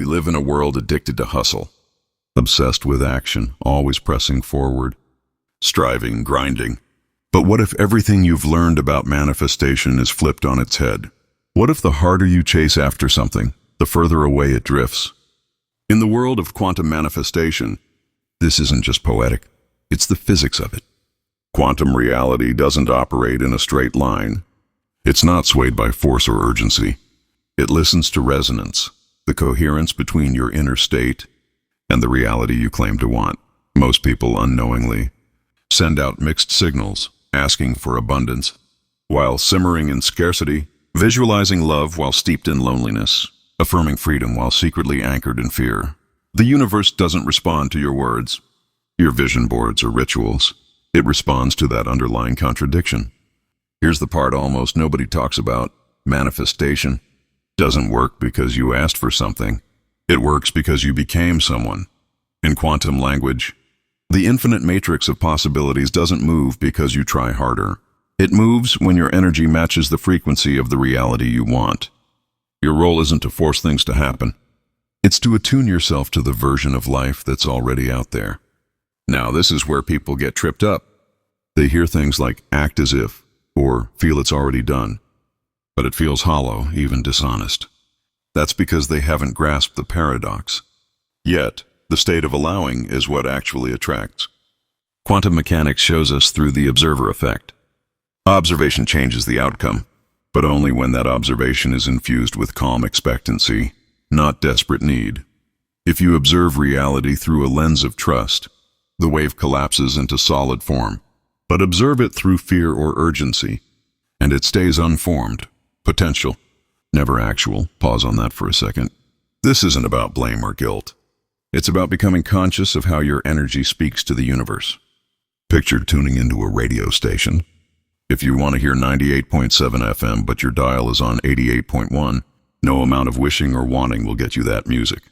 We live in a world addicted to hustle, obsessed with action, always pressing forward, striving, grinding. But what if everything you've learned about manifestation is flipped on its head? What if the harder you chase after something, the further away it drifts? In the world of quantum manifestation, this isn't just poetic, it's the physics of it. Quantum reality doesn't operate in a straight line. It's not swayed by force or urgency. It listens to resonance, the coherence between your inner state and the reality you claim to want. Most people unknowingly send out mixed signals, asking for abundance, while simmering in scarcity, visualizing love while steeped in loneliness, affirming freedom while secretly anchored in fear. The universe doesn't respond to your words, your vision boards or rituals. It responds to that underlying contradiction. Here's the part almost nobody talks about. Manifestation doesn't work because you asked for something. It works because you became someone. In quantum language, the infinite matrix of possibilities doesn't move because you try harder. It moves when your energy matches the frequency of the reality you want. Your role isn't to force things to happen. It's to attune yourself to the version of life that's already out there. Now, this is where people get tripped up. They hear things like act as if, or feel it's already done. But it feels hollow, even dishonest. That's because they haven't grasped the paradox. Yet, the state of allowing is what actually attracts. Quantum mechanics shows us through the observer effect. Observation changes the outcome, but only when that observation is infused with calm expectancy, not desperate need. If you observe reality through a lens of trust, the wave collapses into solid form. But observe it through fear or urgency, and it stays unformed, potential, never actual. Pause on that for a second. This isn't about blame or guilt. It's about becoming conscious of how your energy speaks to the universe. Picture tuning into a radio station. If you want to hear 98.7 FM, but your dial is on 88.1, no amount of wishing or wanting will get you that music.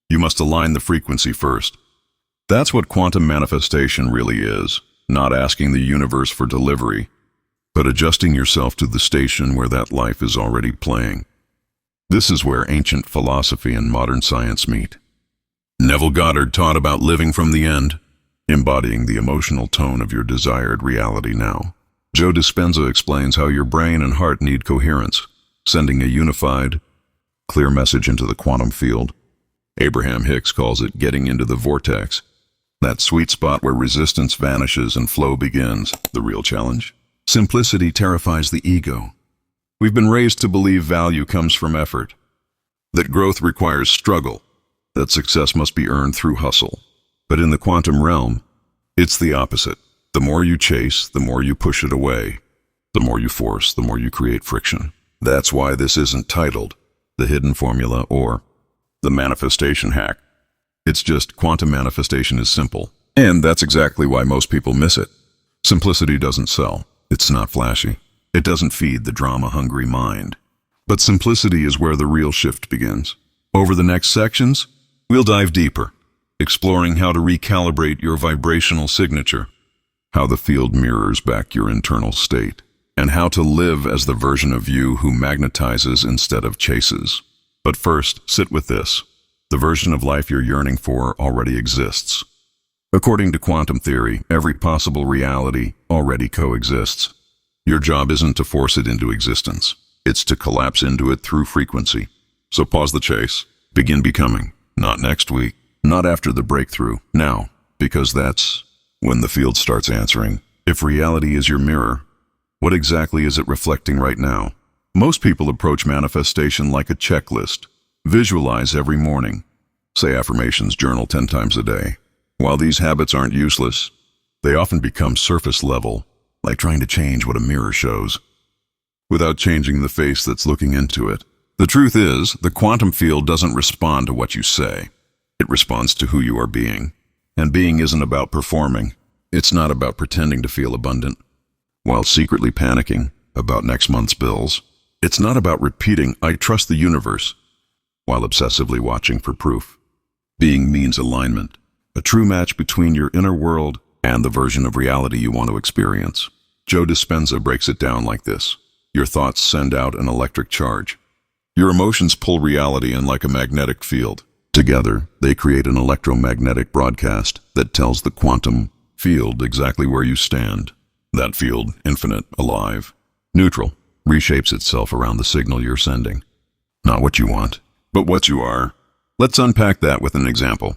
You must align the frequency first. That's what quantum manifestation really is. Not asking the universe for delivery, but adjusting yourself to the station where that life is already playing. This is where ancient philosophy and modern science meet. Neville Goddard taught about living from the end, embodying the emotional tone of your desired reality now. Joe Dispenza explains how your brain and heart need coherence, sending a unified, clear message into the quantum field. Abraham Hicks calls it getting into the vortex. That sweet spot where resistance vanishes and flow begins, the real challenge. Simplicity terrifies the ego. We've been raised to believe value comes from effort, that growth requires struggle, that success must be earned through hustle. But in the quantum realm, it's the opposite. The more you chase, the more you push it away. The more you force, the more you create friction. That's why this isn't titled The Hidden Formula or The Manifestation Hack. It's just quantum manifestation is simple. And that's exactly why most people miss it. Simplicity doesn't sell. It's not flashy. It doesn't feed the drama-hungry mind. But simplicity is where the real shift begins. Over the next sections, we'll dive deeper, exploring how to recalibrate your vibrational signature, how the field mirrors back your internal state, and how to live as the version of you who magnetizes instead of chases. But first, sit with this. The version of life you're yearning for already exists. According to quantum theory, every possible reality already coexists. Your job isn't to force it into existence. It's to collapse into it through frequency. So pause the chase. Begin becoming. Not next week. Not after the breakthrough. Now. Because that's when the field starts answering. If reality is your mirror, what exactly is it reflecting right now? Most people approach manifestation like a checklist. Visualize every morning. Say affirmations, journal 10 times a day. While these habits aren't useless, they often become surface level, like trying to change what a mirror shows, without changing the face that's looking into it. The truth is, the quantum field doesn't respond to what you say. It responds to who you are being. And being isn't about performing. It's not about pretending to feel abundant, while secretly panicking about next month's bills. It's not about repeating, I trust the universe, while obsessively watching for proof. Being means alignment, a true match between your inner world and the version of reality you want to experience. Joe Dispenza breaks it down like this. Your thoughts send out an electric charge. Your emotions pull reality in like a magnetic field. Together, they create an electromagnetic broadcast that tells the quantum field exactly where you stand. That field, infinite, alive, neutral, reshapes itself around the signal you're sending. Not what you want, but what you are. Let's unpack that with an example.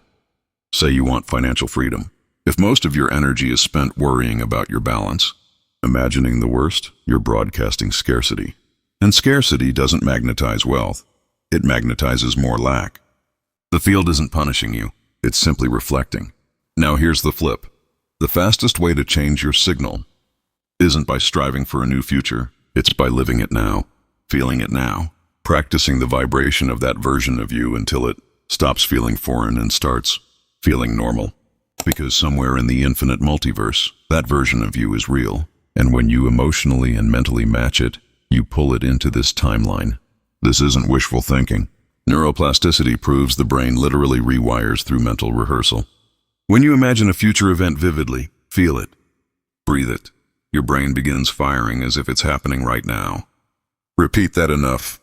Say you want financial freedom. If most of your energy is spent worrying about your balance, imagining the worst, you're broadcasting scarcity. And scarcity doesn't magnetize wealth. It magnetizes more lack. The field isn't punishing you. It's simply reflecting. Now here's the flip. The fastest way to change your signal isn't by striving for a new future. It's by living it now, feeling it now, practicing the vibration of that version of you until it stops feeling foreign and starts feeling normal. Because somewhere in the infinite multiverse, that version of you is real. And when you emotionally and mentally match it, you pull it into this timeline. This isn't wishful thinking. Neuroplasticity proves the brain literally rewires through mental rehearsal. When you imagine a future event vividly, feel it, breathe it. Your brain begins firing as if it's happening right now. Repeat that enough,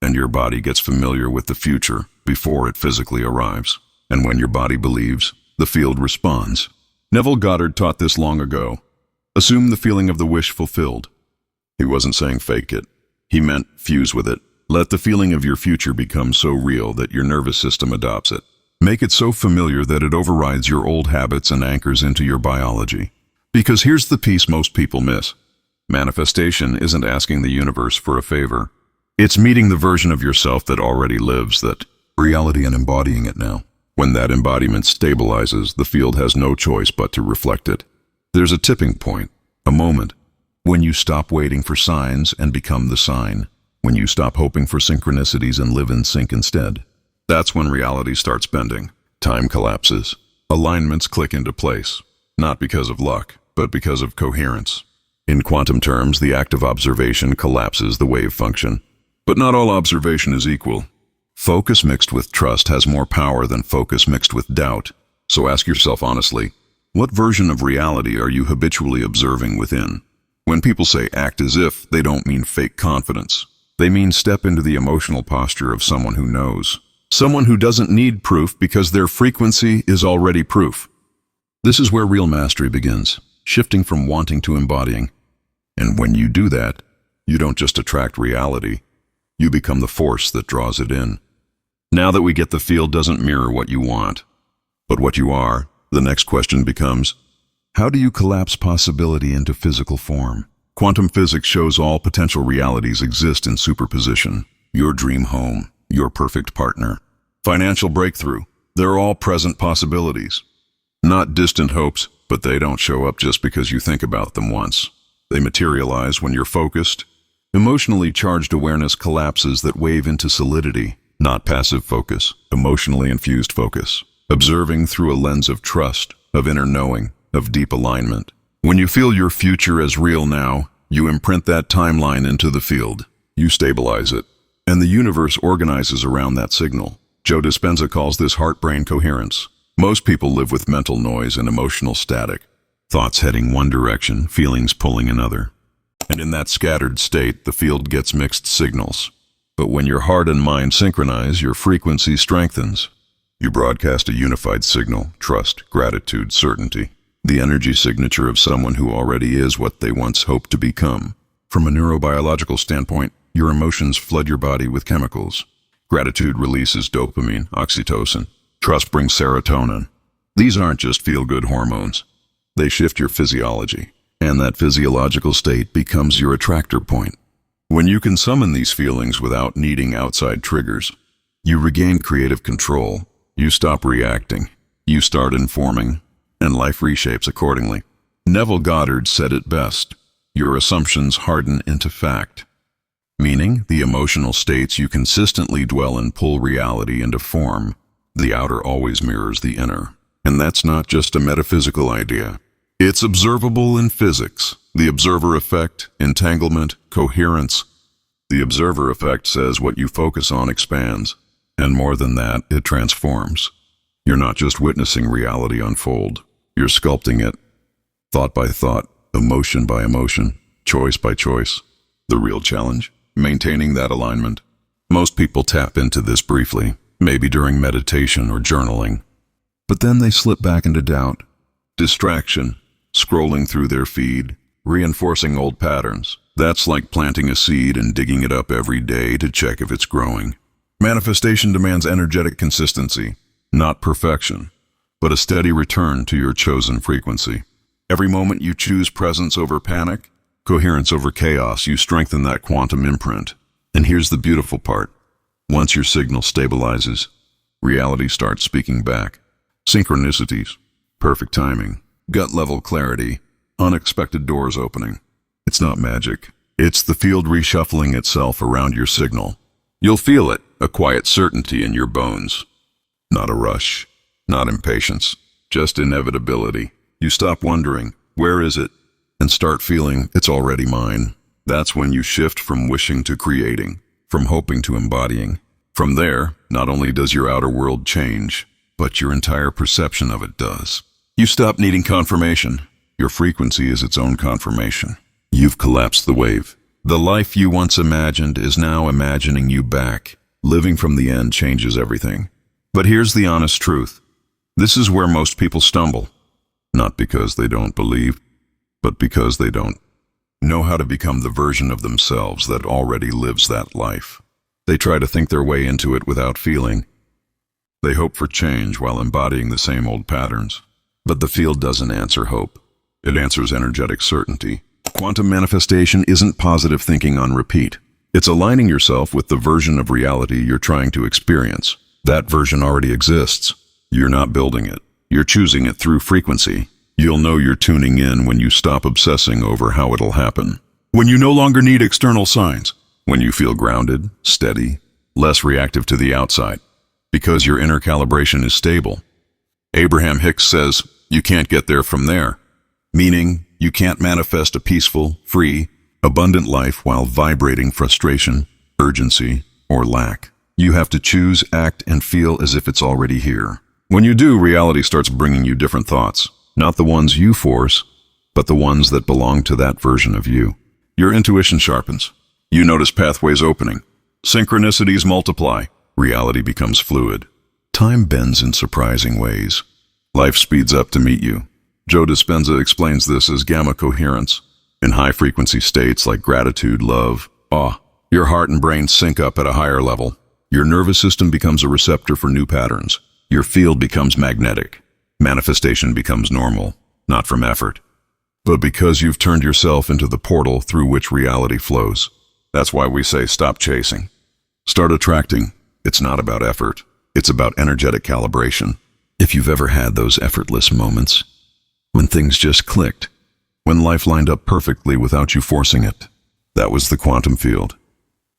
and your body gets familiar with the future before it physically arrives. And when your body believes, the field responds. Neville Goddard taught this long ago. Assume the feeling of the wish fulfilled. He wasn't saying fake it. He meant fuse with it. Let the feeling of your future become so real that your nervous system adopts it. Make it so familiar that it overrides your old habits and anchors into your biology. Because here's the piece most people miss. Manifestation isn't asking the universe for a favor. It's meeting the version of yourself that already lives that reality and embodying it now. When that embodiment stabilizes, the field has no choice but to reflect it. There's a tipping point, a moment, when you stop waiting for signs and become the sign. When you stop hoping for synchronicities and live in sync instead. That's when reality starts bending. Time collapses. Alignments click into place. Not because of luck, but because of coherence. In quantum terms, the act of observation collapses the wave function. But not all observation is equal. Focus mixed with trust has more power than focus mixed with doubt. So ask yourself honestly, what version of reality are you habitually observing within? When people say act as if, they don't mean fake confidence. They mean step into the emotional posture of someone who knows. Someone who doesn't need proof because their frequency is already proof. This is where real mastery begins, shifting from wanting to embodying. And when you do that, you don't just attract reality, you become the force that draws it in. Now that we get the field doesn't mirror what you want, but what you are, the next question becomes, how do you collapse possibility into physical form? Quantum physics shows all potential realities exist in superposition. Your dream home, your perfect partner, financial breakthrough, they're all present possibilities. Not distant hopes, but they don't show up just because you think about them once. They materialize when you're focused. Emotionally charged awareness collapses that wave into solidity, not passive focus, emotionally infused focus. Observing through a lens of trust, of inner knowing, of deep alignment. When you feel your future as real now, you imprint that timeline into the field. You stabilize it. And the universe organizes around that signal. Joe Dispenza calls this heart-brain coherence. Most people live with mental noise and emotional static. Thoughts heading one direction, feelings pulling another. And in that scattered state, the field gets mixed signals. But when your heart and mind synchronize, your frequency strengthens. You broadcast a unified signal, trust, gratitude, certainty. The energy signature of someone who already is what they once hoped to become. From a neurobiological standpoint, your emotions flood your body with chemicals. Gratitude releases dopamine, oxytocin. Trust brings serotonin. These aren't just feel-good hormones. They shift your physiology, and that physiological state becomes your attractor point. When you can summon these feelings without needing outside triggers, you regain creative control. You stop reacting. You start informing. And life reshapes accordingly. Neville Goddard said it best, your assumptions harden into fact. Meaning, the emotional states you consistently dwell in pull reality into form. The outer always mirrors the inner. And that's not just a metaphysical idea. It's observable in physics. The observer effect, entanglement, coherence. The observer effect says what you focus on expands. And more than that, it transforms. You're not just witnessing reality unfold. You're sculpting it, thought by thought, emotion by emotion, choice by choice. The real challenge, maintaining that alignment. Most people tap into this briefly, maybe during meditation or journaling. But then they slip back into doubt, distraction, scrolling through their feed, reinforcing old patterns. That's like planting a seed and digging it up every day to check if it's growing. Manifestation demands energetic consistency, not perfection, but a steady return to your chosen frequency. Every moment you choose presence over panic, coherence over chaos, you strengthen that quantum imprint. And here's the beautiful part. Once your signal stabilizes, reality starts speaking back. Synchronicities, perfect timing, gut-level clarity, unexpected doors opening. It's not magic. It's the field reshuffling itself around your signal. You'll feel it, a quiet certainty in your bones. Not a rush, not impatience, just inevitability. You stop wondering, where is it? And start feeling, it's already mine. That's when you shift from wishing to creating, from hoping to embodying. From there, not only does your outer world change, but your entire perception of it does. You stop needing confirmation. Your frequency is its own confirmation. You've collapsed the wave. The life you once imagined is now imagining you back. Living from the end changes everything. But here's the honest truth. This is where most people stumble. Not because they don't believe, but because they don't know how to become the version of themselves that already lives that life. They try to think their way into it without feeling. They hope for change while embodying the same old patterns. But the field doesn't answer hope. It answers energetic certainty. Quantum manifestation isn't positive thinking on repeat. It's aligning yourself with the version of reality you're trying to experience. That version already exists. You're not building it. You're choosing it through frequency. You'll know you're tuning in when you stop obsessing over how it'll happen. When you no longer need external signs. When you feel grounded, steady, less reactive to the outside. Because your inner calibration is stable. Abraham Hicks says, you can't get there from there. Meaning, you can't manifest a peaceful, free, abundant life while vibrating frustration, urgency, or lack. You have to choose, act, and feel as if it's already here. When you do, reality starts bringing you different thoughts. Not the ones you force, but the ones that belong to that version of you. Your intuition sharpens. You notice pathways opening. Synchronicities multiply. Reality becomes fluid. Time bends in surprising ways. Life speeds up to meet you. Joe Dispenza explains this as gamma coherence. In high-frequency states like gratitude, love, awe, your heart and brain sync up at a higher level. Your nervous system becomes a receptor for new patterns. Your field becomes magnetic. Manifestation becomes normal, not from effort, but because you've turned yourself into the portal through which reality flows. That's why we say stop chasing. Start attracting. It's not about effort. It's about energetic calibration. If you've ever had those effortless moments, when things just clicked, when life lined up perfectly without you forcing it, that was the quantum field,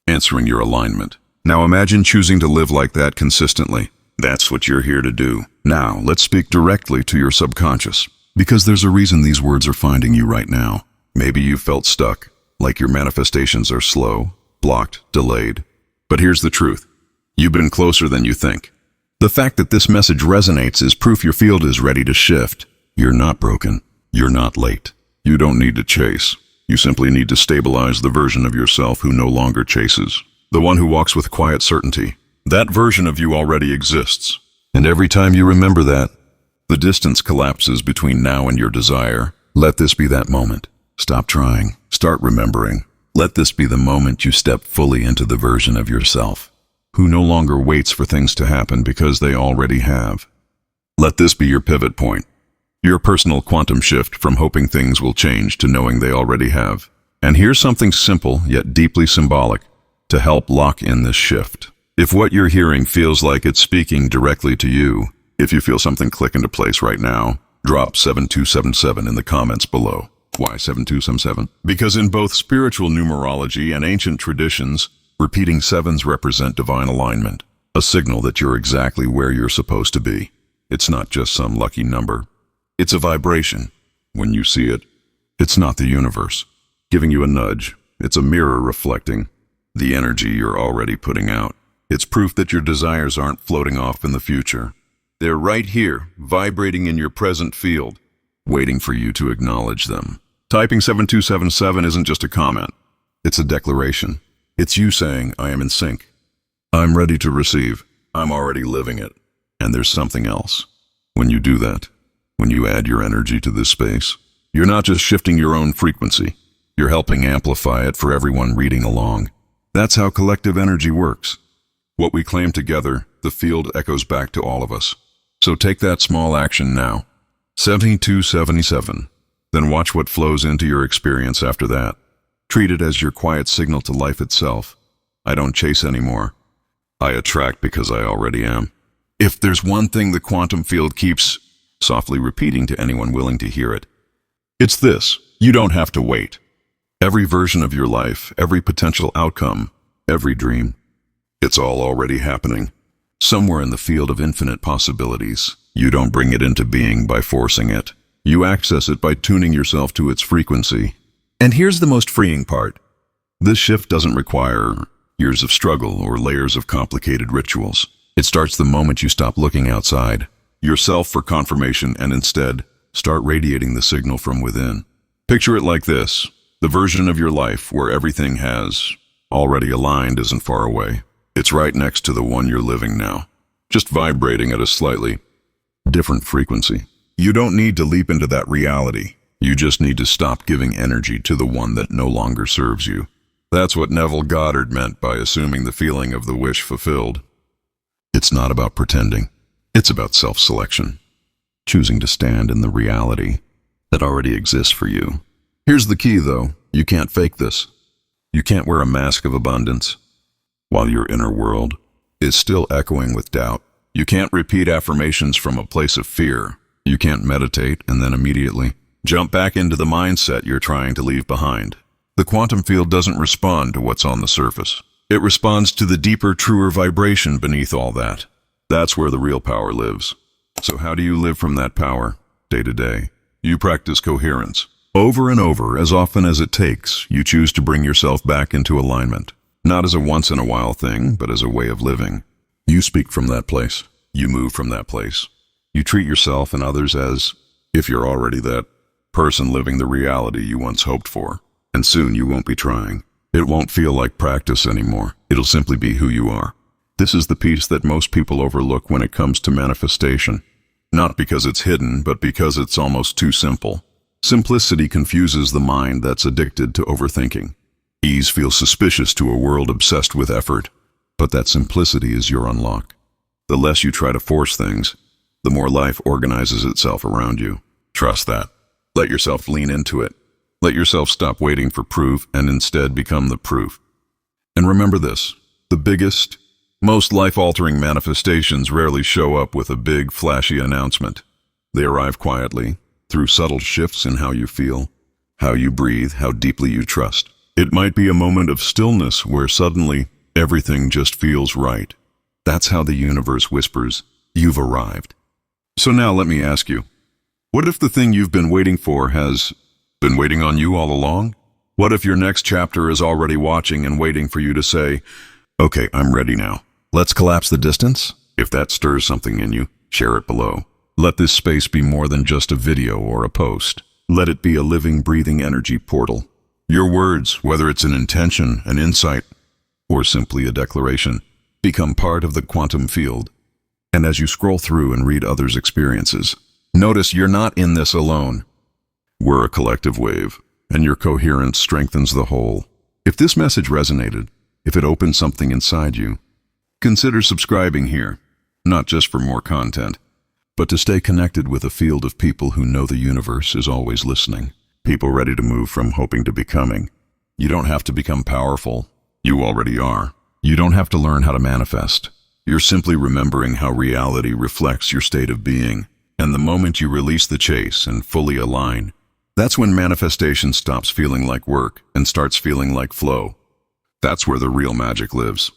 answering your alignment. Now imagine choosing to live like that consistently. That's what you're here to do. Now, let's speak directly to your subconscious, because there's a reason these words are finding you right now. Maybe you felt stuck, like your manifestations are slow, blocked, delayed. But here's the truth. You've been closer than you think. The fact that this message resonates is proof your field is ready to shift. You're not broken. You're not late. You don't need to chase. You simply need to stabilize the version of yourself who no longer chases. The one who walks with quiet certainty. That version of you already exists. And every time you remember that, the distance collapses between now and your desire. Let this be that moment. Stop trying. Start remembering. Let this be the moment you step fully into the version of yourself who no longer waits for things to happen because they already have. Let this be your pivot point. Your personal quantum shift from hoping things will change to knowing they already have. And here's something simple yet deeply symbolic to help lock in this shift. If what you're hearing feels like it's speaking directly to you, if you feel something click into place right now, drop 7277 in the comments below. Why 7277? Because in both spiritual numerology and ancient traditions, repeating sevens represent divine alignment, a signal that you're exactly where you're supposed to be. It's not just some lucky number. It's a vibration. When you see it, it's not the universe giving you a nudge. It's a mirror reflecting the energy you're already putting out. It's proof that your desires aren't floating off in the future. They're right here, vibrating in your present field, waiting for you to acknowledge them. Typing 7277 isn't just a comment. It's a declaration. It's you saying, I am in sync. I'm ready to receive. I'm already living it. And there's something else. When you do that, when you add your energy to this space, you're not just shifting your own frequency, you're helping amplify it for everyone reading along. That's how collective energy works. What we claim together, the field echoes back to all of us. So take that small action now. 7277. Then watch what flows into your experience after that. Treat it as your quiet signal to life itself. I don't chase anymore. I attract because I already am. If there's one thing the quantum field keeps softly repeating to anyone willing to hear it, it's this: you don't have to wait. Every version of your life, every potential outcome, every dream, it's all already happening. Somewhere in the field of infinite possibilities. You don't bring it into being by forcing it. You access it by tuning yourself to its frequency. And here's the most freeing part. This shift doesn't require years of struggle or layers of complicated rituals. It starts the moment you stop looking outside yourself for confirmation and instead start radiating the signal from within. Picture it like this: the version of your life where everything has already aligned isn't far away. It's right next to the one you're living now, just vibrating at a slightly different frequency. You don't need to leap into that reality. You just need to stop giving energy to the one that no longer serves you. That's what Neville Goddard meant by assuming the feeling of the wish fulfilled. It's not about pretending. It's about self-selection. Choosing to stand in the reality that already exists for you. Here's the key, though. You can't fake this. You can't wear a mask of abundance while your inner world is still echoing with doubt. You can't repeat affirmations from a place of fear. You can't meditate and then immediately jump back into the mindset you're trying to leave behind. The quantum field doesn't respond to what's on the surface. It responds to the deeper, truer vibration beneath all that. That's where the real power lives. So how do you live from that power, day to day? You practice coherence. Over and over, as often as it takes, you choose to bring yourself back into alignment. Not as a once-in-a-while thing, but as a way of living. You speak from that place. You move from that place. You treat yourself and others as if you're already that person living the reality you once hoped for. And soon you won't be trying. It won't feel like practice anymore. It'll simply be who you are. This is the piece that most people overlook when it comes to manifestation. Not because it's hidden, but because it's almost too simple. Simplicity confuses the mind that's addicted to overthinking. Ease feels suspicious to a world obsessed with effort, but that simplicity is your unlock. The less you try to force things, the more life organizes itself around you. Trust that. Let yourself lean into it. Let yourself stop waiting for proof and instead become the proof. And remember this: the biggest, most life-altering manifestations rarely show up with a big, flashy announcement. They arrive quietly, through subtle shifts in how you feel, how you breathe, how deeply you trust. It might be a moment of stillness where suddenly everything just feels right. That's how the universe whispers, "You've arrived." So now let me ask you, what if the thing you've been waiting for has been waiting on you all along? What if your next chapter is already watching and waiting for you to say, "Okay, I'm ready now. Let's collapse the distance"? If that stirs something in you, share it below. Let this space be more than just a video or a post. Let it be a living, breathing energy portal. Your words, whether it's an intention, an insight, or simply a declaration, become part of the quantum field. And as you scroll through and read others' experiences, notice you're not in this alone. We're a collective wave, and your coherence strengthens the whole. If this message resonated, if it opened something inside you, consider subscribing here, not just for more content, but to stay connected with a field of people who know the universe is always listening. People ready to move from hoping to becoming. You don't have to become powerful. You already are. You don't have to learn how to manifest. You're simply remembering how reality reflects your state of being. And the moment you release the chase and fully align, that's when manifestation stops feeling like work and starts feeling like flow. That's where the real magic lives.